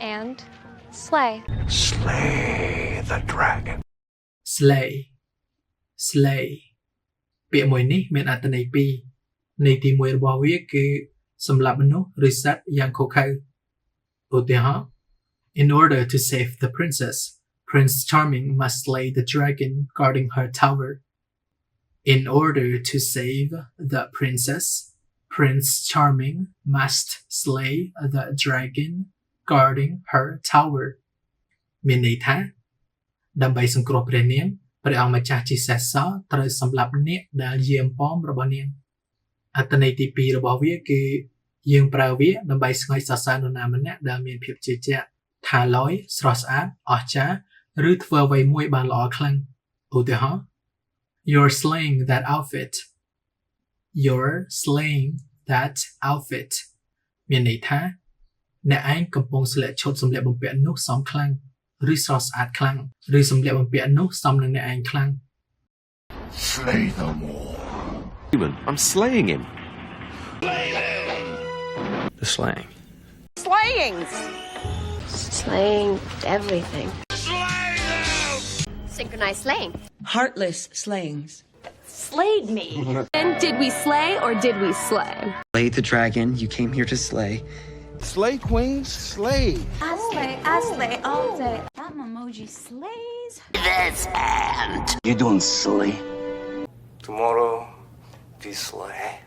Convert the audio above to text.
and slay. Slay the dragon. slay slay ពាក្យមួយនេះមានអត្ថន័យពីរន័យទី1របស់វាគឺសម្លាប់មនុស្សឬសត្វយ៉ាងឃោរឃៅឧទាហរណ៍ In order to save the princess, Prince Charming must slay the dragon guarding her tower. In order to save the princess, Prince Charming must slay the dragon guarding her tower. មានន័យថាដើម្បីសង្គ្រោះព្រះនាងព្រះអង្គម្ចាស់ជាសេះសល់ត្រូវសម្លាប់នាគដែលយាមប៉មរបស់នាងអត្ថន័យទី2របស់វាគឺយើងប្រើវាដើម្បីស្ងើចសរសើរនរណាម្នាក់ដែលមានភាពជឿជាក់ថាឡយស្រស់ស្អាតអស្ចារ្យឬធ្វើអ្វីមួយបានល្អខ្លាំងឧទាហរណ៍ You're slaying that outfit. You're slaying that outfit. មានន័យថាអ្នកឯងកំពុងស្លៀកឈុតសម្លៀកបំពាក់នោះសមខ្លាំងឬស្រស់ស្អាតខ្លាំងឬសម្លៀកបំពាក់នោះសមនឹងអ្នកឯងខ្លាំង Slay them all. I'm slaying him. The slang. Slayings. Slaying everything. Slay them! Synchronized slaying. Heartless slayings. Slayed me. And did we slay or did we slay? Slay the dragon. You came here to slay. Slay queens, slay. I slay all day. That emoji slays. You're doing silly. Tomorrow, we slay.